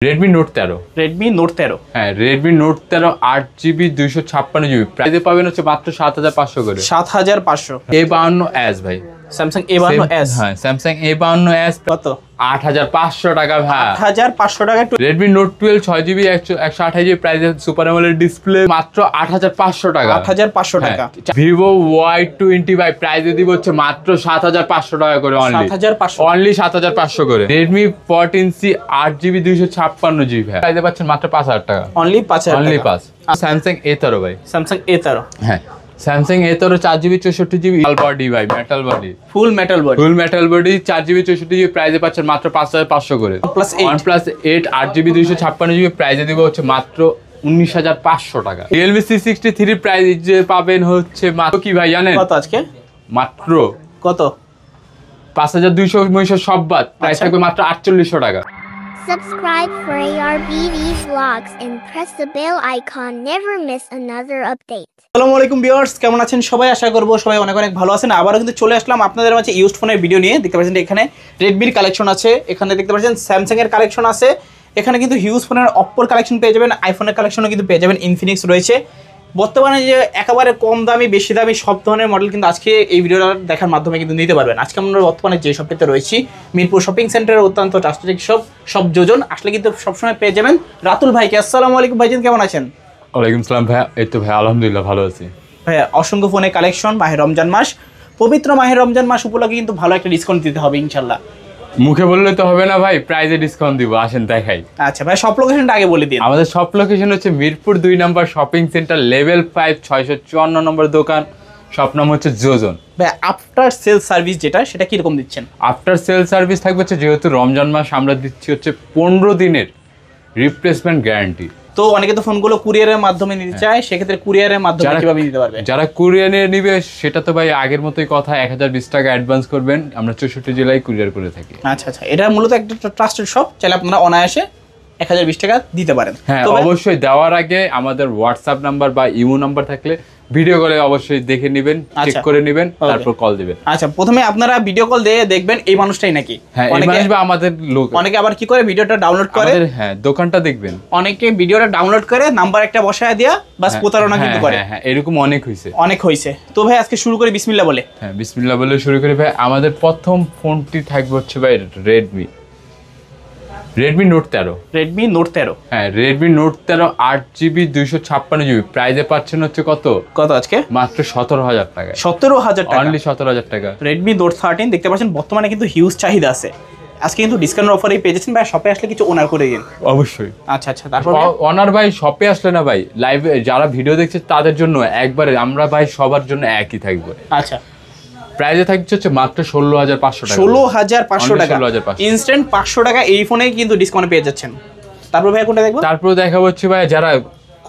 Redmi Note 13 Redmi Note 13 হ্যাঁ Redmi Note 13 8GB 256GB প্রাইসে পাবেন হচ্ছে মাত্র 7500 করে 7500 A52s ভাই Samsung A52s হ্যাঁ Samsung A52s কত 8500 টাকা ভাই 8500 টাকা Redmi Note 12 6GB 128GB প্রাইসে সুপার অ্যামোলেড ডিসপ্লে মাত্র 8500 টাকা 8500 টাকা Vivo Y20 ভাই প্রাইসে দিব হচ্ছে মাত্র 7500 টাকা করে অনলি 7500 করে Redmi 14C 8GB 256GB ভাই প্রাইসে পাচ্ছেন মাত্র 5000 টাকা অনলি 5000 টাকা Samsung A13 ভাই Samsung A13 হ্যাঁ Samsung A13 4GB 64GB body ভাই metal body full metal body 4GB 64GB প্রাইসে পাচ্ছেন মাত্র 5500 করে OnePlus 8 8GB 256GB প্রাইসে দিব হচ্ছে মাত্র 19500 টাকা Realme C63 প্রাইস যে পাবেন হচ্ছে মাত্র কি ভাই জানেন কত আজকে মাত্র কত 5200 সব বাদ প্রাইস থাকবে মাত্র 4800 টাকা Subscribe for ARBV vlogs and press the bell icon. Never miss another update. আসসালামু আলাইকুম ভিউয়ার্স, কেমন আছেন সবাই? আশা করব সবাই অনেক অনেক ভালো আছেন। আবারও কিন্তু চলে আসলাম আপনাদের মাঝে ইউজড ফোনের ভিডিও নিয়ে। দেখতে পাচ্ছেন এখানে রেডমির কালেকশন আছে, এখানে দেখতে পাচ্ছেন স্যামসাং এর কালেকশন আছে, এখানে কিন্তু হিউজ ফোনের অপ্পোর কালেকশন পেয়ে যাবেন, আইফোনের কালেকশনও কিন্তু পেয়ে যাবেন, ইনফিনিক্স রয়েছে। বর্তমানে যে একেবারে কম দামি বেশি দামি সব ধরনের মডেল কিন্তু আজকে এই ভিডিওটা দেখার মাধ্যমে কিন্তু নিতে পারবেন। আজকে আমরা বর্তমানে যে শপটিতে রয়েছি মিরপুর শপিং সেন্টারের অত্যন্ত ট্রাস্টেড সব যোজন আসলে কিন্তু সবসময় পেয়ে যাবেন রাতুল ভাইকে। আসসালামু আলাইকুম ভাইজান, কেমন আছেন? ওয়ালাইকুম সালাম ভাই, এই তো ভাই আলহামদুলিল্লাহ ভালো আছি ভাই। অসংখ্য ফোনের কালেকশন, মাহের রমজান মাস, পবিত্র মাহের রমজান মাস উপলক্ষে কিন্তু ভালো একটা ডিসকাউন্ট দিতে হবে ইনশাল্লাহ। মুখে বললে তো হবে না ভাই, প্রাইজে ডিসকাউন্ট দিব, আসেন দেখাই। আচ্ছা ভাই, সব লোকেশনটা আগে বলে দিন। আমাদের সব লোকেশন হচ্ছে মিরপুর 2 নম্বর শপিং সেন্টার লেভেল 5 654 নম্বর দোকান, শপ নাম হচ্ছে যোজন। ভাই আফটার সেল সার্ভিস যেটা সেটা কি রকম দিচ্ছেন? আফটার সেল সার্ভিস থাকবে হচ্ছে, যেহেতু রমজান মাস আমরা দিচ্ছি হচ্ছে 15 দিনের রিপ্লেসমেন্ট গ্যারান্টি। তো অনেকে তো ফোনগুলো কুরিয়ারের মাধ্যমে নিতে চায়, সেক্ষেত্রে কুরিয়ারের মাধ্যমে কিভাবে নিতে পারবে? যারা কুরিয়ারে নিবে সেটা তো ভাই আগের মতোই কথা, 1020 টাকা অ্যাডভান্স করবেন, আমরা 64 জেলায় কুরিয়ার করে থাকি। আচ্ছা আচ্ছা, এটা মূলত একটা ট্রাস্টেড শপ, চাইলে আপনারা অনায়াসে 1020 টাকা দিতে পারেন। হ্যাঁ অবশ্যই, দেওয়ার আগে আমাদের হোয়াটসঅ্যাপ নাম্বার বা ইমো নাম্বার থাকলে ভিডিও কলে অবশ্যই দেখে নেবেন, চেক করে নেবেন, তারপর কল দিবেন। আচ্ছা, প্রথমে আপনারা ভিডিও কল দিয়ে দেখবেন এই মানুষটাই নাকি। হ্যাঁ, এই মানুষ বা আমাদের লোক। অনেকে আবার কি করে ভিডিওটা ডাউনলোড করে, হ্যাঁ দোকানটা দেখবেন, অনেকে ভিডিওটা ডাউনলোড করে নাম্বার একটা বসায় দিয়া বাস প্রতারণা কিন্তু করে। হ্যাঁ এরকম অনেক হইছে। তো ভাই আজকে শুরু করি বিসমিল্লাহ বলে। হ্যাঁ বিসমিল্লাহ বলে শুরু করি ভাই। আমাদের প্রথম ফোনটি থাকবে হচ্ছে ভাই Redmi Note 13। Redmi Note 13 হ্যাঁ Redmi Note 13 8GB 256GB প্রাইসে পাচ্ছেন হচ্ছে কত আজকে? মাত্র 17000 টাকা। 17000 টাকা, অনলি 17000 টাকা। Redmi Note 13 দেখতে পাচ্ছেন বর্তমানে কিন্তু হিউজ চাহিদা আছে। আজকে কিন্তু ডিসকাউন্ট অফারেই পেয়ে যাচ্ছেন ভাই, শপে আসলে কিছু অনার করে দিন। অবশ্যই। আচ্ছা আচ্ছা, তারপর অনার ভাই শপে আসলে না ভাই, লাইভে যারা ভিডিও দেখছে তাদের জন্য একবারে আমরা ভাই সবার জন্য একই থাকবে। আচ্ছা, প্রাইসে থাকছে হচ্ছে মাত্র 16500 টাকা। 16500 টাকা ইনস্ট্যান্ট 500 টাকা এই ফোনে কিন্তু ডিসকাউন্ট পেয়ে যাচ্ছেন। তারপর ভাই কোনটা দেখবো? তারপর দেখাবো হচ্ছে ভাই যারা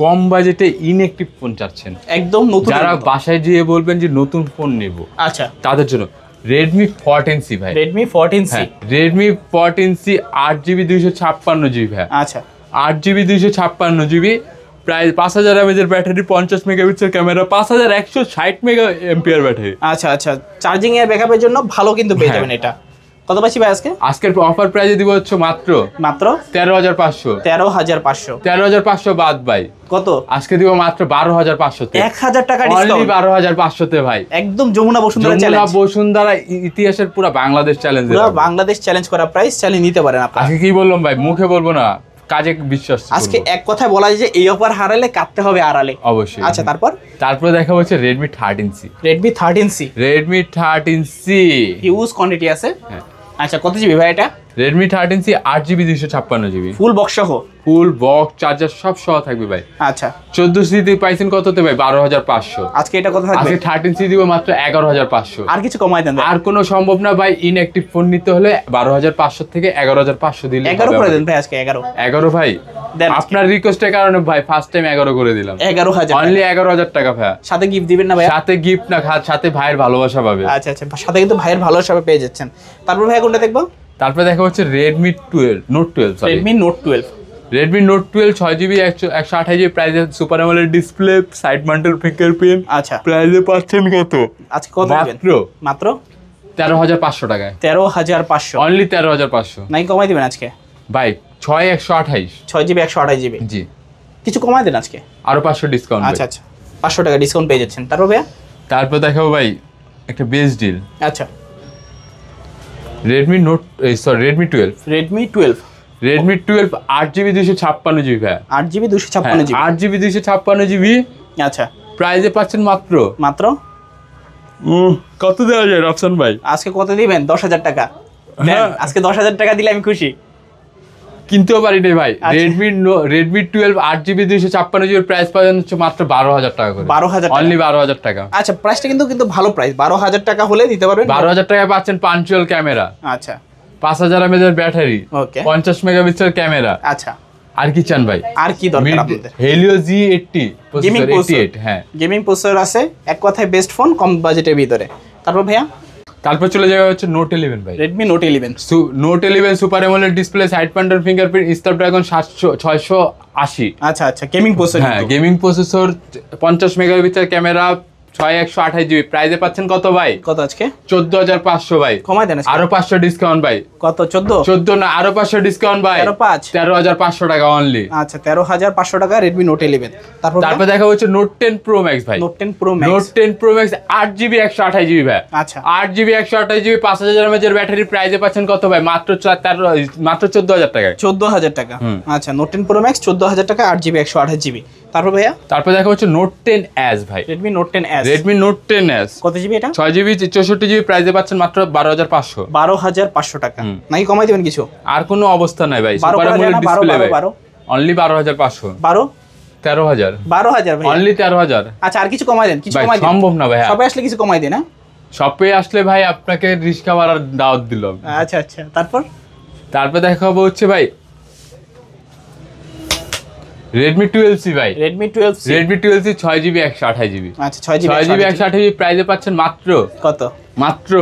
কম বাজেটে ইনঅ্যাকটিভ ফোন চাচ্ছেন, একদম নতুন, যারা বাসায় গিয়ে বলবেন যে নতুন ফোন নেব, আচ্ছা তাদের জন্য Redmi 14C ভাই। Redmi 14C, Redmi 14C 8GB 256GB ভাই। আচ্ছা 8GB 256GB, প্রায় 5000 mAh battery, 50 megapixel camera, 5160 mega ampere battery. আচ্ছা আচ্ছা, চার্জিং এর ব্যাকআপের জন্য ভালো কিন্তু পেয়ে যাবেন। এটা কত পাচ্ছি ভাই আজকের অফার প্রাইসে দিব হচ্ছে মাত্র 13500। 13500 বাদ ভাই কত আজকে দিব? মাত্র 12500 তে। 1000 টাকা ডিসকাউন্ট, অনলি 12500 তে ভাই। একদম যমুনা বসুন্ধরা ইতিহাসের পুরো বাংলাদেশ চ্যালেঞ্জ, পুরো বাংলাদেশ চ্যালেঞ্জ করা প্রাইস, চালিয়ে নিতে পারেন আপনারা। আজকে কি বললাম ভাই, মুখে বলবো না, কাজে বিশ্বাস। আজকে এক কথায় বলা যায় যে এই অফার হারালে কাটতে হবে আড়ালে। অবশ্যই। আচ্ছা তারপর দেখা হচ্ছে Redmi 13C। Redmi 13C huge quantity আছে। হ্যাঁ আচ্ছা, কত জিবি ভাই এটা? Redmi 13C 8GB 256GB full box সহ, ফুল বক্স চার্জার সব সহ থাকবে ভাই। আচ্ছা 14C পাইছেন কততে ভাই? 12500। আজকে এটা কত থাকবে? আজকে 13C দিব মাত্র 11500। আর কিছু কমাই দেন? আর কোনো সম্ভব না ভাই, ইনঅ্যাকটিভ ফোন নিতে হলে 12500 থেকে 11500 দিলে 11 করে দেন ভাই। আজকে 11 ভাই আপনার রিকোয়েস্টের কারণে ভাই ফার্স্ট টাইম 11 করে দিলাম। 11000 অনলি 11000 টাকা ভাই। সাথে গিফট দিবেন না ভাই? সাথে গিফট না, সাথে ভাইয়ের ভালোবাসা পাবে। আচ্ছা আচ্ছা, সাথে কিন্তু ভাইয়ের ভালোবাসা পেয়ে যাচ্ছেন। তারপর ভাই কোনটা দেখবো? তারপর দেখা হচ্ছে Redmi Note 12 sorry Redmi Note 12। Redmi Note 12 6GB 128GB প্রাইসে super AMOLED display, side mounted fingerprint. আচ্ছা প্রাইসে পাচ্ছেন কত আজকে? কত দিবেন? মাত্র 13500 টাকায়। 13500, অনলি 13500। নাই কমাই দিবেন আজকে ভাই 6128 6GB 128GB। জি, কিছু কমায় দেন আজকে, আরো 500 ডিসকাউন্ট। আচ্ছা আচ্ছা, 500 টাকা ডিসকাউন্ট পেয়ে যাচ্ছেন। তারপর ভাইয়া তারপর দেখাবো ভাই একটা বেস্ট ডিল, আচ্ছা রেডমি 12, রেডমি 12 8GB 256GB ভাই, 8GB 256GB। 8GB 256GB আচ্ছা, প্রাইজে পাচ্ছেন মাত্র মাত্র কত দেওয়া যায় অপশন ভাই? আজকে কত দিবেন? 10,000 টাকা। হ্যাঁ। আজকে 10,000 টাকা দিলে আমি খুশি। কিনতেও পারি নাই ভাই। আচ্ছা। রেডমি 12 8GB 256GB প্রাইস পাবেন হচ্ছে মাত্র 12,000 টাকা করে। 12,000 টাকা। অনলি 12,000 টাকা। আচ্ছা, প্রাইসটা কিন্তু ভালো প্রাইস। 12,000 টাকা হলে দিতে পারবেন। 12,000 টাকায় পাচ্ছেন পাঞ্চুয়াল ক্যামেরা, আচ্ছা 5000 mAh ব্যাটারি, ওকে 50 মেগাপিক্সেল ক্যামেরা। আচ্ছা, আর কি চান ভাই? আর কি দরকার আপনাদের? Helio G80 gaming processor, processor. 88 হ্যাঁ, গেমিং প্রসেসর আছে, এক কথায় বেস্ট ফোন কম বাজেটের ভিতরে। তারপর ভাইয়া তারপর চলে যাবে হচ্ছে নোট 11 ভাই। Redmi Note 11। Note 11 super AMOLED display, side প্যান্টার ফিঙ্গারপ্রিন্ট, স্ন্যাপড্রাগন 680। আচ্ছা আচ্ছা, গেমিং প্রসেসর। হ্যাঁ, gaming processor, 50 megapixel camera, 6128GB প্রাইসে পাচ্ছেন কত ভাই? কত আজকে? 14,500 ভাই। কমাই দেন আজকে। আরো 500 ডিসকাউন্ট ভাই। কত? 14? 14 না, আরো 500 ডিসকাউন্ট ভাই। 13,500? 13,500 টাকা অনলি। আচ্ছা, 13,500 টাকা রেডমি নোট 11। তারপর দেখা হচ্ছে নোট 10 প্রো ম্যাক্স ভাই। Note 10 pro max. Note 10 pro max 8GB 128GB ভাই। আচ্ছা 8GB 128GB 5000 mAh ব্যাটারি প্রাইসে পাচ্ছেন কত ভাই? মাত্র 14,000 টাকায়। 14,000 টাকা। আচ্ছা, নোট 10 প্রো ম্যাক্স 14,000 টাকা, 8GB 128GB। তারপর ভাইয়া তারপর দেখা হচ্ছে নোট 10s ভাই। Redmi note 10s। Redmi note 10s কত জিবি এটা? 6GB 64GB প্রাইসে পাচ্ছেন মাত্র 12,500। 12,500 টাকা। নাকি কমাই দিবেন কিছু? আর কোনো অবস্থা নাই ভাই। 12 সুপার করা যায় অ্যামোলেড না? ডিসপ্লে 12 ভাই। 12 অনলি 12,500। 12 13,000। 12,000 ভাই। অনলি 13,000 আচ্ছা, আর কিছু কমাই দেন, কিছু ভাই। কমাই দেন। সম্ভব না ভাই। সবাই আসলে কিছু কমাই দেন। হ্যাঁ, শপে আসলে ভাই আপনাকে রিস্কা ভাড়ার দাওয়াত দিলাম। আচ্ছা আচ্ছা। তারপর দেখাবো হচ্ছে ভাই রেডমি 12C ভাই। Redmi 12C। Redmi 12C 6GB 128GB। আচ্ছা, 6GB 128GB প্রাইসে পাচ্ছেন মাত্র কত? মাত্র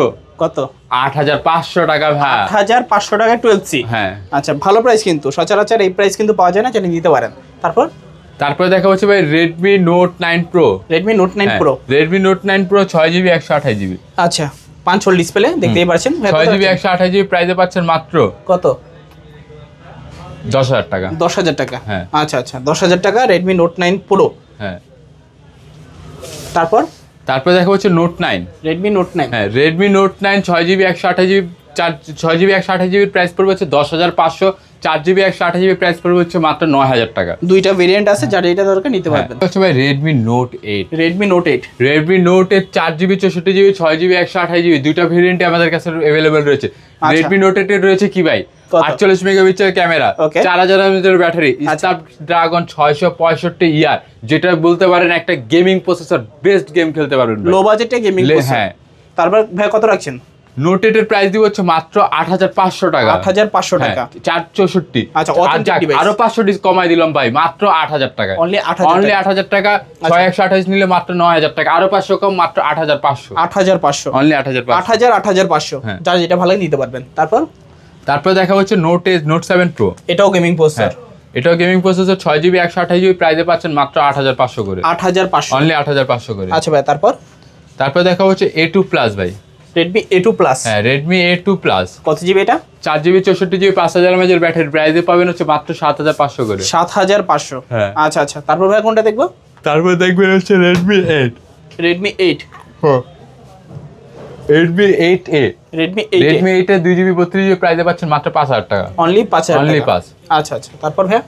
কত? 8,500 টাকা ভাই। 8,500 টাকা 12C। হ্যাঁ, আচ্ছা, ভালো প্রাইস কিন্তু। সচরাচর এই প্রাইস কিন্তু পাওয়া যায় না, চাইলে নিতে পারেন। তারপরে দেখা হচ্ছে ভাই Redmi note 9 pro. Redmi note 9 pro. Redmi note 9 pro 6GB 128GB। আচ্ছা, 5 হোল ডিসপ্লে দেখতেই পাচ্ছেন। 6GB 128GB প্রাইসে পাচ্ছেন মাত্র কত? 10,000 টাকা। 10,000 টাকা। হ্যাঁ। আচ্ছা আচ্ছা, 10,000 টাকা রেডমি নোট 9 প্রো। হ্যাঁ, তারপর দেখা হচ্ছে নোট 9। Redmi note 9। হ্যাঁ, Redmi note 9 6GB 128GB 6GB 128GB price পড়বে হচ্ছে 10,500। 4GB 128GB প্রাইস পড়বে হচ্ছে মাত্র 9,000 টাকা। দুইটা ভেরিয়েন্ট আছে, যার এটা দরকার নিতে পারবেন। হচ্ছে ভাই Redmi note 8। Redmi note 8। Redmi note 8 4GB 64GB 6GB 128GB দুইটা ভেরিয়েন্ট আমাদের কাছে अवेलेबल রয়েছে। রেডমি নোট 8 এর রয়েছে কি ভাই? 48 megapixel camera, 4000 mAh battery, Snapdragon 665 যেটা বলতে পারেন একটা গেমিং প্রসেসর, বেস্ট গেম খেলতে পারবেন লো বাজেটে গেমিং প্রসেসর। হ্যাঁ। তারপর ভাই কত রাখছেন? নোট 8 এর প্রাইস দিব হচ্ছে মাত্র 8,500 টাকা। 8,500 টাকা। 464। আচ্ছা, অথেন্টিক ডিভাইস। আরো 500 কমাই দিলাম ভাই, মাত্র 8,000 টাকা। অনলি 8,000 অনলি 8,000 টাকা। 6128 নিলে মাত্র 9,000 টাকা। আরো 500 কম, মাত্র 8,500। 8,500। অনলি 8,500। 8,500। যার যেটা ভালো লাগে নিতে পারবেন। তারপর দেখা হচ্ছে নোট 7 প্রো। এটাও গেমিং প্রসেসর। এটাও গেমিং প্রসেসর 6GB 128GB প্রাইসে পাচ্ছেন মাত্র 8,500 করে। 8,500। অনলি 8,500 করে। আচ্ছা ভাই, তারপর দেখা হচ্ছে A2 প্লাস ভাই। Redmi A2 plus. হ্যাঁ, রেডমি A2 প্লাস। কত জিবি এটা? 4GB 64GB 5000 mAh ব্যাটারি প্রাইসে পাবেন হচ্ছে মাত্র 7,500 করে। 7,500। হ্যাঁ। আচ্ছা আচ্ছা, তারপর ভাই কোনটা দেখবো? তারপর দেখবেন হচ্ছে Redmi 8। Redmi 8। Redmi 8A। Redmi 8। Redmi 8 এর 2GB 32GB প্রাইসে পাচ্ছেন মাত্র 5,000 টাকা। অনলি 5,000 অনলি টাকা। 5। আচ্ছা আচ্ছা, তারপর ভাই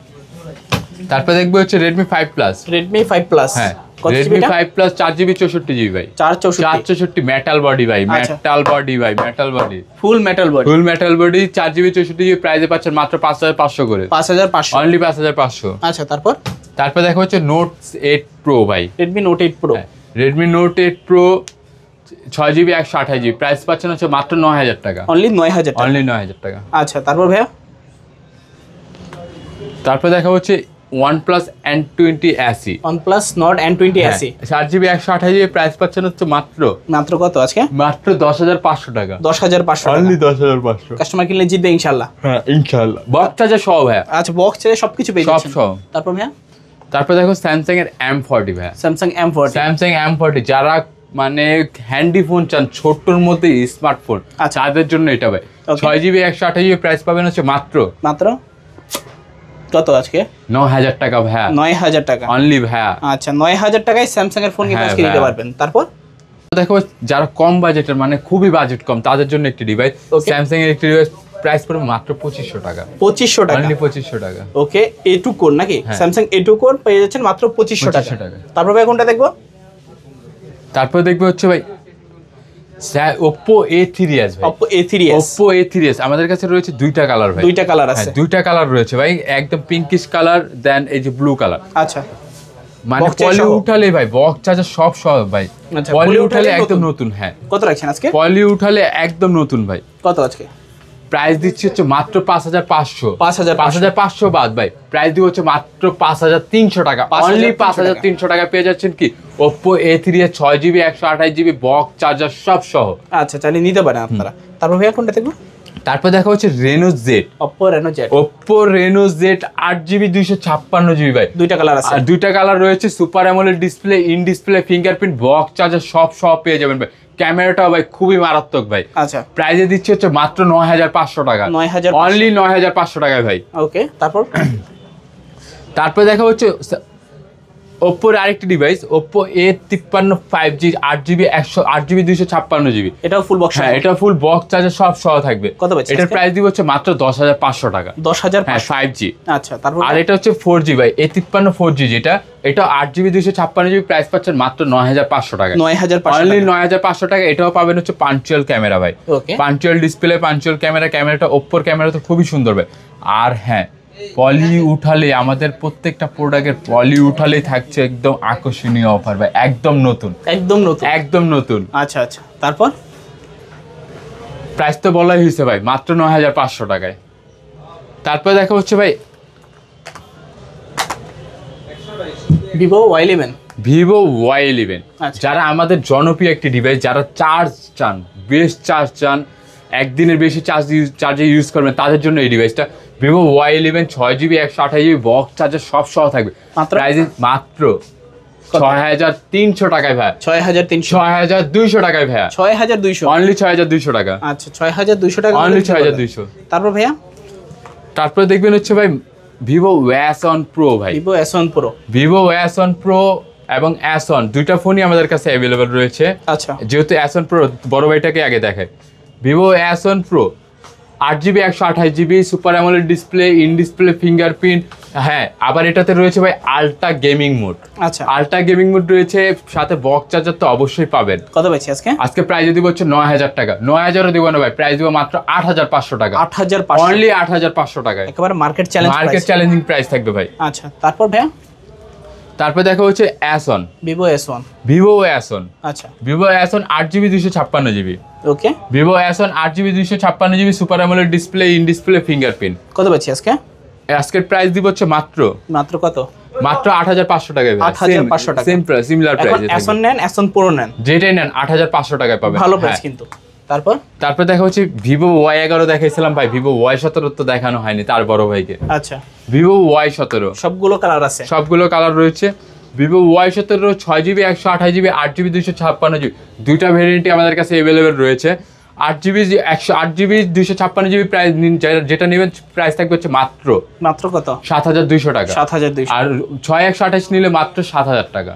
তারপর দেখবে হচ্ছে রেডমি 5 প্লাস। Redmi 5 plus. হ্যাঁ, কত জিবি রেডমি এটা? 5 প্লাস 4GB 64GB ভাই। 464 মেটাল বডি ভাই, আচ্ছা। মেটাল বডি ভাই, metal body, full metal body. Full metal body 4GB 64GB প্রাইসে পাচ্ছেন মাত্র 5,500 করে। 5,500। অনলি 5,500। আচ্ছা, তারপর দেখা হচ্ছে নোট 8 প্রো ভাই। Redmi note 8 pro. Redmi note 8 pro 6GB 128GB price পাচ্ছেন হচ্ছে মাত্র 9,000 টাকা। অনলি 9,000 টাকা। অনলি 9,000 টাকা। আচ্ছা, তারপর ভাইয়া তারপর দেখা হচ্ছে OnePlus N20 SE। OnePlus Nord N20 SE 4GB 128GB price পাচ্ছেন হচ্ছে মাত্র কত আজকে? মাত্র 10,500 টাকা। 10,500 টাকা। অনলি 10,500। কাস্টমার কিনলে জিতবে ইনশাআল্লাহ। হ্যাঁ, ইনশাআল্লাহ। বক্স চার্জার সব ভাই। আচ্ছা, বক্স চার্জার সবকিছু পেয়ে যাচ্ছেন। সব। তারপর ভাইয়া তারপর দেখো স্যামসাং এর M40 ভাই। Samsung M40। স্যামসাং M40 যারা মানে হ্যান্ডি ফোন চান, ছোট্টর মধ্যে স্মার্টফোন, আচ্ছা। তাদের জন্য এটা ভাই। 6GB 128GB প্রাইস পাবেন হচ্ছে মাত্র কত আজকে? 9000 টাকা ভাইয়া, 9000 টাকা অনলি ভাইয়া। আচ্ছা 9000 টাকায় স্যামসাং এর ফোন কিন্তু হ্যাঁ আজকে নিতে ভাইয়া। পারবেন। তারপর দেখো যারা কম বাজেটের মানে খুবই বাজেট কম তাদের জন্য একটি ডিভাইস, Okay. স্যামসাং এর একটি ডিভাইস প্রাইস পড়বে মাত্র 2500 টাকা, 2500 টাকা অনলি 2500 টাকা। ওকে A2 কোর নাকি? হ্যাঁ। স্যামসাং A2 কোর পেয়ে যাচ্ছেন মাত্র 2500 টাকা। 2500 টাকা। তারপর ভাই কোনটা দেখবো? তারপর দেখবে হচ্ছে ভাই Oppo A3s ভাই, Oppo A3s, Oppo A3s আমাদের কাছে রয়েছে দুইটা কালার ভাই, দুইটা কালার আছে। হ্যাঁ দুইটা কালার রয়েছে ভাই, একদম পিঙ্কিশ কালার দেন এই যে ব্লু কালার। আচ্ছা মানে Box charger পলি সহ? উঠালে ভাই বক্স চার্জার সব সহ ভাই, আচ্ছা, পলি poly উঠালে উঠালে একদম নতুন। নতুন। হ্যাঁ কত রাখছেন আজকে? পলি উঠালে একদম নতুন ভাই। কত আজকে? প্রাইস দিচ্ছি হচ্ছে মাত্র 5500, 5500 5500 বাদ ভাই, প্রাইস দিব হচ্ছে মাত্র 5300 টাকা, 5300 অনলি 5300 টাকা পেয়ে যাচ্ছেন কি Oppo A3 এর 6GB 128GB বক্স চার্জার সব সহ। আচ্ছা চালিয়ে নিতে পারেন আপনারা। তারপর ভাইয়া কোনটা দেখবো? তারপর দেখা হচ্ছে Reno Z, Oppo Reno Z, Oppo Reno Z 8GB 256GB ভাই, দুইটা কালার আছে। আর দুইটা কালার রয়েছে, super AMOLED display, in display fingerprint, box charger সব পেয়ে যাবেন ভাই। ক্যামেরাটাও ভাই খুবই মারাত্মক ভাই। আচ্ছা প্রাইসে দিচ্ছে হচ্ছে মাত্র 9500 টাকা, 9500 অনলি 9500 টাকায় ভাই। ওকে তারপর তারপরে দেখা হচ্ছে ওপ্পোর আরেকটি device Oppo A53 5G 8GB 8GB 256GB, এটাও ফুল বক্স। হ্যাঁ এটা ফুল বক্স চার্জার সব সহ থাকবে। কত পাচ্ছেন এটার আজকে? প্রাইস দিব হচ্ছে মাত্র 10500 টাকা, 10500। হ্যাঁ 5G। আচ্ছা তারপর আর এটা হচ্ছে 4G ভাই, A53 4G যেটা, এটা 8GB 256GB, প্রাইস পাচ্ছেন মাত্র 9500 টাকা, 9500 অনলি 9500 টাকা। এটাও পাবেন হচ্ছে পাঞ্চুয়াল ক্যামেরা ভাই, ওকে পাঞ্চুয়াল ডিসপ্লে, পাঞ্চুয়াল ক্যামেরা। ক্যামেরাটা ওপ্পোর ক্যামেরা তো খুবই সুন্দর ভাই। আর হ্যাঁ পলি উঠালে আমাদের প্রত্যেকটা প্রোডাক্টের পলি উঠালেই থাকছে একদম আকর্ষণীয় অফার ভাই, একদম নতুন, একদম নতুন। একদম নতুন। আচ্ছা আচ্ছা তারপর প্রাইস তো বলাই হয়েছে ভাই মাত্র 9500 টাকায়। তারপরে দেখা হচ্ছে ভাই Vivo Y11, ভিভো Y11, আচ্ছা। যারা আমাদের জনপ্রিয় একটি ডিভাইস, যারা চার্জ চান, বেস্ট চার্জ চান, একদিনের বেশি চার্জে ইউজ করবেন তাদের জন্য এই ডিভাইসটা Vivo Y11 6GB 128GB box charger সব সহ থাকবে। মাত্র? প্রাইস মাত্র কত? 6300 টাকায় ভাই, 6300, 6200 টাকায় ভাইয়া, 6200। অনলি 6200 টাকা, আচ্ছা 6200 টাকা অনলি 6200। তারপর ভাইয়া তারপরে দেখবেন হচ্ছে ভাই ভিভো Y1 Pro ভাই, Vivo S1 Pro। Vivo Y1 Pro এবং S1 দুইটা ফোনই আমাদের কাছে অ্যাভেলেবল রয়েছে। আচ্ছা যেহেতু S1 Pro বড় ভাইটাকে আগে দেখায়, Vivo S1 Pro 8GB 128GB super AMOLED display, in display fingerprint, হ্যাঁ আবার এটাতে রয়েছে ভাই আল্ট্রা গেমিং মোড, আচ্ছা আল্ট্রা গেমিং মোড রয়েছে, সাথে বক্স চার্জার তো অবশ্যই পাবেন। কত পাচ্ছি আজকে? আজকে প্রাইস দিব হচ্ছে 9000 টাকা, 9000ও দিব না ভাই, প্রাইস দিব মাত্র 8500 টাকা, 8500, অনলি 8500 টাকায়। একেবারে market challenge market challenging price থাকবে ভাই। আচ্ছা তারপর ভাইয়া তারপর দেখা হচ্ছে S1, Vivo S1। Vivo S1, আচ্ছা Vivo S1 8GB 256GB, okay Vivo S1 8GB 256GB super AMOLED display, in display fingerprint. কত পাচ্ছি আজকে? আজকের প্রাইস দিব হচ্ছে মাত্র কত? 8500 টাকায় ভাই, 8500 টাকা। সেম প্রাইস, সিমিলার এখন প্রাইস। S1 নেন, S1 Pro নেন, যেটাই নেন 8500 টাকায় পাবেন, ভালো প্রাইস হ্যাঁ। কিন্তু। তারপর তারপর দেখা হচ্ছে ভিভো Y11 দেখাইছিলাম ভাই, ভিভো Y17 তো দেখানো হয়নি তার বড় ভাইকে, আচ্ছা ভিভো Y17 সবগুলো কালার আছে। সবগুলো কালার রয়েছে। Vivo Y17 6GB 128GB 8GB 256GB দুইটা ভেরিয়েন্টই আমাদের কাছে অ্যাভেলেবেল রয়েছে। 8GB 256GB প্রাইস যেটা নেবেন প্রাইস থাকবে হচ্ছে মাত্র কত? 7200 টাকা, 7200। আর 6128 নিলে মাত্র 7000 টাকা।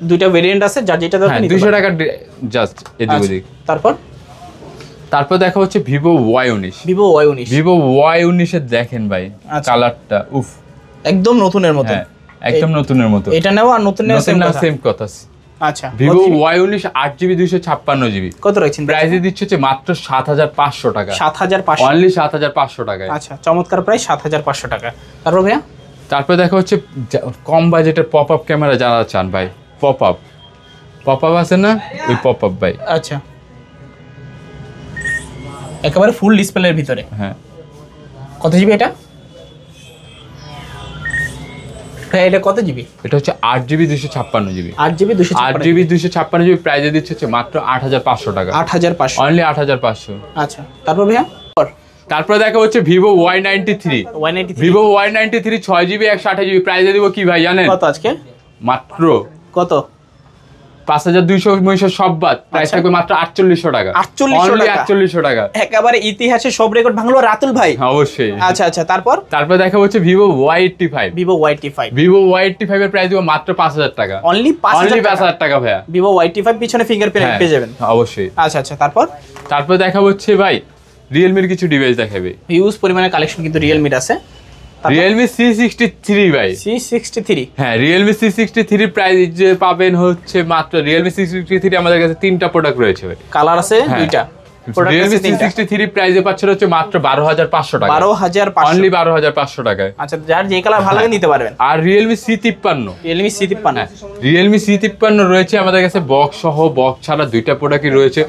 দুইটা ভেরিয়েন্ট আছে, যার যেটা দরকার হ্যাঁ নিতে 200 পারেন। টাকা জাস্ট এদিক ওদিক। তারপর দেখা হচ্ছে Vivo Y19, Vivo Y19, Vivo Y19 এর দেখেন ভাই আচ্ছা। কালারটা উফ, একদম নতুনের মতো। হ্যাঁ একদম নতুনের মতো, এটা নেওয়া আর নতুন নেওয়া সেম কথা। সেম কথা। আচ্ছা ভিভো Y19 8GB 256GB কত রাখছেন? প্রাইসে দিচ্ছে হচ্ছে মাত্র 7500 টাকা, 7500, অনলি 7500 টাকায়। আচ্ছা চমৎকার প্রাইস 7500 টাকা। তারপর ভাইয়া তারপরে দেখা হচ্ছে কম বাজেটের পপ আপ ক্যামেরা যারা চান ভাই, পপ আপ আছে না, ওই পপ আপ ভাই। আচ্ছা একেবারে ফুল ডিসপ্লের ভিতরে, হ্যাঁ কত জিবি এটা? হ্যাঁ এটা কত জিবি? এটা হচ্ছে 8GB 256GB, 8GB 8GB 256GB প্রাইসে দিচ্ছে হচ্ছে মাত্র 8500 টাকা, 8500, অনলি 8500। আচ্ছা তারপর ভাইয়া তারপরে দেখা হচ্ছে Vivo Y93, Y93 Vivo Y93 6GB 128GB প্রাইসে দিব কি ভাই জানেন? কত আজকে? মাত্র কত? 5200 সব বাদ প্রাইস থাকবে মাত্র 4800 টাকা। 4800 টাকা। একেবারে ইতিহাসে সব রেকর্ড ভাঙলো রাতুল ভাই। অবশ্যই। আচ্ছা আচ্ছা, তারপর দেখা হচ্ছে Vivo Y85। Vivo Y85 এর প্রাইস দিব মাত্র 5000 টাকা। অনলি 5000 টাকা ভাইয়া। Vivo Y85 পিছনে ফিঙ্গারপ্রিন্ট পেয়ে যাবেন। অবশ্যই। আচ্ছা আচ্ছা, তারপর দেখা হচ্ছে ভাই Realme এর কিছু ডিভাইস দেখাবে। হিউজ পরিমাণে কালেকশন কিন্তু Realme এর আছে। Realme C63 ভাই। C63 হ্যাঁ, Realme C63 প্রাইস যে পাবেন হচ্ছে মাত্র Realme C63 আমাদের কাছে 3টা প্রোডাক্ট রয়েছে ভাই। কালার আছে 2টা। Realme C63 প্রাইসে পাচ্ছেন হচ্ছে মাত্র 12500 টাকা। 12500 অনলি 12500 টাকায়। আচ্ছা, যার যে কালার ভালো লাগে নিতে পারবেন। আর Realme C53 Realme C53 রয়েছে আমাদের কাছে বক্স সহ, বক্স ছাড়া দুইটা প্রোডাক্টই রয়েছে।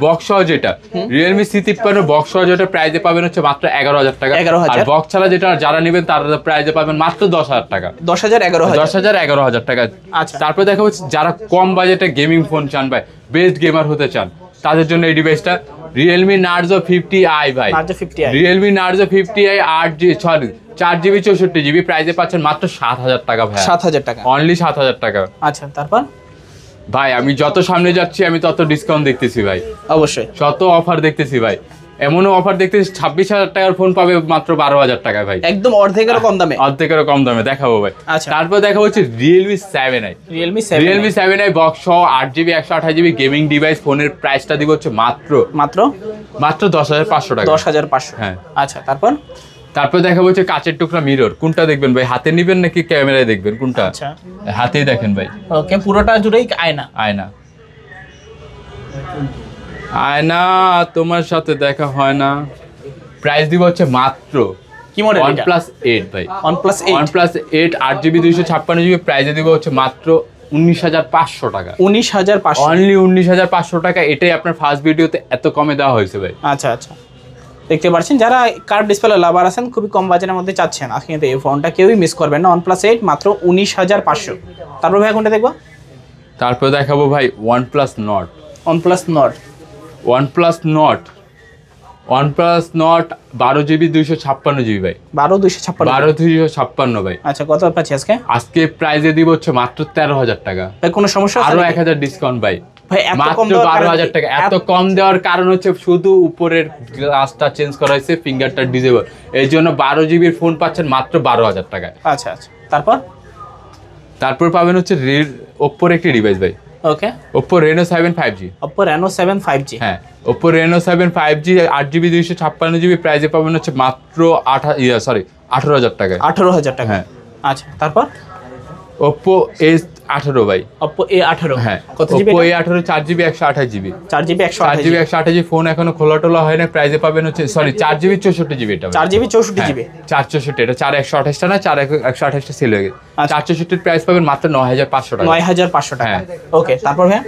বক্স সহ যেটা Realme C53 বক্স সহ যেটা প্রাইসে পাবেন হচ্ছে মাত্র 11000 টাকা। আর বক্স ছাড়া যেটা যারা নেবেন তারা প্রাইসে পাবেন মাত্র 10000 টাকা। 10000 টাকা। আচ্ছা, তারপর দেখা হচ্ছে যারা কম বাজেটে গেমিং ফোন চান ভাই, বেস্ট গেমার হতে চান, তাদের জন্য এই ডিভাইসটা Realme Narzo 50i ভাই। Realme Narzo 50i 4GB 64GB প্রাইসে পাচ্ছেন মাত্র 7000 টাকা ভাই। 7000 টাকা, অনলি 7000 টাকা। আচ্ছা, তারপর ভাই আমি যত সামনে যাচ্ছি আমি তত ডিসকাউন্ট দেখতেছি ভাই। অবশ্যই যত অফার দেখতেছি ভাই, এমনও অফার দেখতেছি 26000 টাকার ফোন পাবে মাত্র 12000 টাকায় ভাই। একদম অর্ধেকেরও কম দামে দেখাবো ভাই। আচ্ছা, তারপর দেখাবো হচ্ছে Realme 7i। Realme 7i box সহ 8GB 128GB গেমিং ডিভাইস। ফোনের প্রাইসটা দিব হচ্ছে মাত্র 10500 টাকা। 10500। হ্যাঁ, আচ্ছা, তারপর দেখাবো হচ্ছে কাচের টুকরা মিরর। কোনটা দেখবেন ভাই, হাতে নিবেন নাকি ক্যামেরায় দেখবেন কোনটা? আচ্ছা, হাতেই দেখেন ভাই। ওকে, পুরোটা জুড়েই আয়না তোমার সাথে দেখা হয় না। প্রাইস দিব হচ্ছে মাত্র কি মডেল? OnePlus 8 ভাই। OnePlus 8 8GB 256GB প্রাইসে দিব হচ্ছে মাত্র 19500 টাকা। 19500, অনলি 19500 টাকা। এটাই আপনার ফার্স্ট ভিডিওতে এত কমে দেওয়া হয়েছে ভাই। আচ্ছা আচ্ছা, দেখতে পাচ্ছেন যারা কার্ভ ডিসপ্লে লাভার আছেন, খুবই কম বাজেটের মধ্যে চাচ্ছেন, আজকে কিন্তু এই ফোনটা কেউই মিস করবেন না। OnePlus 8 মাত্র 19500। তারপর ভাই কোনটা দেখবো? তারপর দেখাবো ভাই OnePlus Nord। OnePlus Nord 12GB 256GB ভাই। 12256 ভাই। আচ্ছা, কত পাচ্ছি আজকে প্রাইসে দিব হচ্ছে মাত্র 13000 টাকা। ভাই কোনো সমস্যা আছে? আরো 1000 ডিসকাউন্ট ভাই। মাত্র 12000 টাকা। এত কম দেওয়ার কারণ হচ্ছে শুধু উপরের গ্লাসটা চেঞ্জ করা হয়েছে, ফিঙ্গারটা ডিসেবল, এই জন্য 12GB ফোন পাচ্ছেন মাত্র 12000 টাকায়। আচ্ছা আচ্ছা, তারপর পাবেন হচ্ছে Oppo একটি ডিভাইস ভাই। ওকে, Oppo Reno 7 5G। হ্যাঁ, Oppo Reno 7 5G 8GB 256GB প্রাইসে পাবেন হচ্ছে মাত্র 18000 টাকায়। 18000 টাকা। হ্যাঁ, আচ্ছা, তারপর Oppo A18 ভাই। Oppo A18, হ্যাঁ, কত GB? Oppo A18 4GB 128GB। 4GB 128GB phone এখনো খোলা টোলা হয় না। প্রাইসে পাবেন হচ্ছে 4GB 64GB। এটা 4GB 64GB। 464, এটা 4128 টা না, 4128টা সেল হয়ে গেছে। 464 প্রাইস পাবেন মাত্র 9500 টাকা। 9500 টাকা। ওকে, তারপর ভাই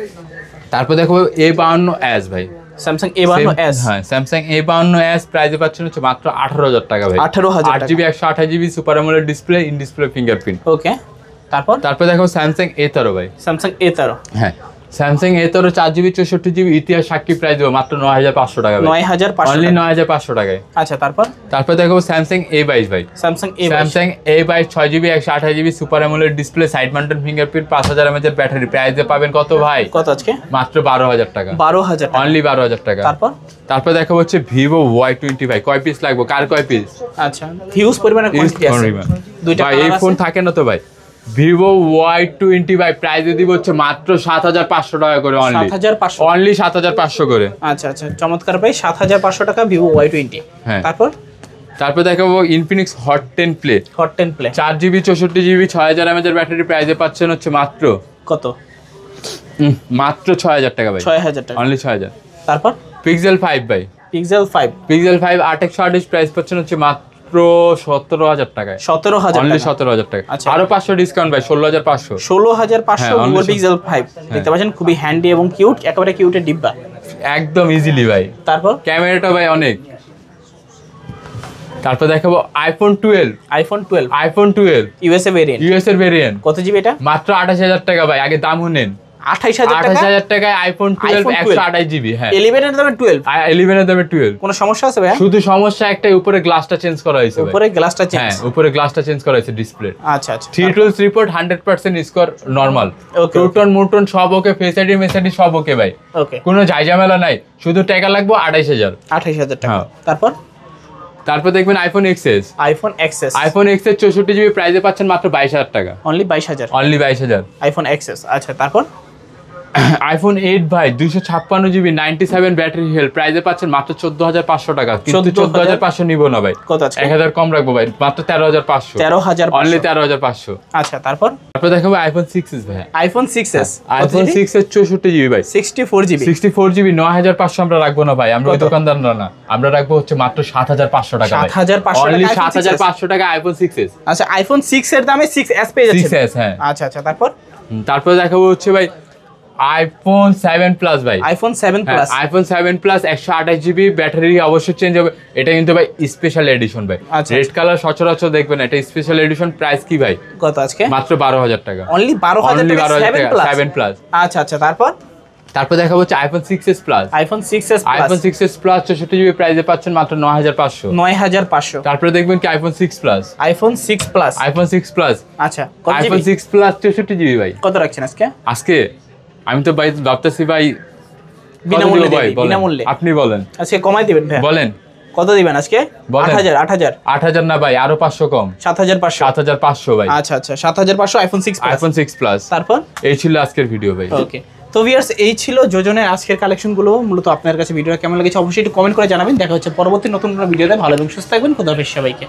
দেখো A52s ভাই। Samsung A52s। হ্যাঁ, Samsung A52s প্রাইসে পাচ্ছেন হচ্ছে মাত্র 18000 টাকা ভাই। 18000 টাকা। 8GB 128GB super AMOLED display, in display fingerprint. Okay, তারপর দেখো Samsung A13 ভাই। Samsung A13, হ্যাঁ, Samsung A13 4GB 64GB ইতিহাস সাক্ষী প্রাইস দেবো মাত্র 9500 টাকা ভাই। 9500, অনলি 9500 টাকায়। আচ্ছা, তারপর দেখো Samsung A22 ভাই। Samsung A22 6GB 128GB super AMOLED display, side mounted fingerprint, 5000 mAh এর ব্যাটারি। প্রাইসে পাবেন কত ভাই? কত আজকে? মাত্র 12000 টাকা। 12000 টাকা, অনলি 12000 টাকা। তারপর দেখো হচ্ছে Vivo Y20 ভাই। কয় পিস লাগবে, কার কয় পিস? আচ্ছা, হিউজ পরিমাণে কোয়ান্টিটি আছে। দুইটা ভাই এই ফোন থাকে না তো ভাই। Vivo Y20 ভাই প্রাইসে দিব হচ্ছে মাত্র 7500 টাকা করে। অনলি 7500 করে। আচ্ছা আচ্ছা, চমৎকার ভাই, 7500 টাকা Vivo Y20। হ্যাঁ, তারপর দেখাবো Infinix Hot 10 Play। 4GB 64GB 6000 mAh এর ব্যাটারি। প্রাইসে পাচ্ছেন হচ্ছে মাত্র কত? মাত্র 6000 টাকা ভাই। 6000 টাকা, অনলি 6000। তারপর Pixel 5 ভাই। Pixel 5 8/128 প্রাইস পাচ্ছেন হচ্ছে মাত্র 17000 টাকায়। 17000 অনলি 17000 টাকা। আরো 500 ডিসকাউন্ট ভাই, 16500। 16500 Google Pixel 5 দেখতে পাচ্ছেন, খুবই হ্যান্ডি এবং কিউট, একেবারে কিউটের ডিব্বা, একদম ইজিলি ভাই। তারপর ক্যামেরাটা ভাই অনেক। তারপর দেখাবো iPhone 12 ইউএস এর ভেরিয়েন্ট। ইউএস এর ভেরিয়েন্ট। কত জিবি এটা? মাত্র 28000 টাকা ভাই। আগে দাম শুনেন, 28,000 টাকায় আইফোন 12 128 জিবি। হ্যাঁ 11 এর দামে 12, 11 এর দামে 12। কোনো সমস্যা আছে ভাই? শুধু সমস্যা একটাই, উপরে গ্লাসটা চেঞ্জ করা হয়েছে ভাই। উপরে গ্লাসটা চেঞ্জ? হ্যাঁ উপরে গ্লাসটা চেঞ্জ করা হয়েছে ডিসপ্লে। আচ্ছা আচ্ছা। 3 টুলস রিপোর্ট 100% স্কোর নরমাল। টুটন মুটন সব ওকে, ফেস আইডি মেস আইডি সব ওকে ভাই। ওকে, কোনো ঝামেলা নাই, শুধু টাকা লাগবে 28,000 টাকা। তারপর দেখবেন iPhone XS. IPhone XS 64 GB প্রাইসে পাচ্ছেন মাত্র 22,000 টাকা। অনলি 22,000। Only 22,000 iPhone XS. আচ্ছা তারপর আইফোন 8 ভাই 256 জিবি 97 ব্যাটারি হেলথ প্রাইসে পাচ্ছেন মাত্র 14,500 টাকা। কিন্তু 14,500 নিব না ভাই, কত আছে? 1000 কম রাখবো ভাই, মাত্র 13,500। 13,500 অনলি 13,500। আচ্ছা তারপর দেখাবো আইফোন 6s ভাই। IPhone 6s iPhone 6s 64 GB ভাই, 64 জিবি 9,500 আমরা রাখবো না ভাই, আমরা ওই দোকানদার না, আমরা রাখবো হচ্ছে মাত্র 7,500 টাকা ভাই। 7,500 অনলি 7,500 টাকা আইফোন 6s। আচ্ছা আইফোন 6 এর দামে 6s পেয়ে যাচ্ছে। 6s হ্যাঁ। আচ্ছা আচ্ছা তারপর দেখাবো হচ্ছে ভাই আইফোন 7 প্লাস ভাই। IPhone 7 plus, iPhone 7 plus 128 GB battery অবশ্যই চেঞ্জ হবে। এটা কিন্তু ভাই স্পেশাল এডিশন ভাই, রেড কালার সচরাচর দেখবেন, এটা স্পেশাল এডিশন। প্রাইস কি ভাই? কত আজকে? মাত্র 12,000 টাকা। অনলি 12,000 টাকা 7 প্লাস। আচ্ছা আচ্ছা তারপর দেখাবো হচ্ছে iPhone 6s plus. IPhone 6s plus, iPhone 6s plus 64 GB প্রাইসে পাচ্ছেন মাত্র 9,500। তারপরে দেখবেন কি iPhone 6 plus. IPhone 6 plus, iPhone 6 plus. আচ্ছা কত জিবি? আইফোন 6 প্লাস 64 জিবি ভাই। কত রাখছেন আজকে? আজকে আমি তো ভাই ভাবতেছি ভাই বিনামূল্যে ভাই, বিনামূল্যে আপনি বলেন। আজকে কমাই দিবেন ভাই? বলেন কত দিবেন আজকে? 8,000 না ভাই, আরো 500 কম, 7,500 ভাই। আচ্ছা আচ্ছা 7,500 আইফোন 6 প্লাস। IPhone 6 plus. তারপর এই ছিল আজকের ভিডিও ভাই। ওকে, তো ভিউয়ার্স এই ছিল যোজনের আজকের কালেকশনগুলো। মূলত আপনার কাছে ভিডিওটা কেমন লেগেছে অবশ্যই একটু কমেন্ট করে জানাবেন। দেখা হচ্ছে পরবর্তী নতুন কোনো ভিডিওতে। ভালো এবং সুস্থ থাকবেন। খোদা হাফেজ সবাইকে।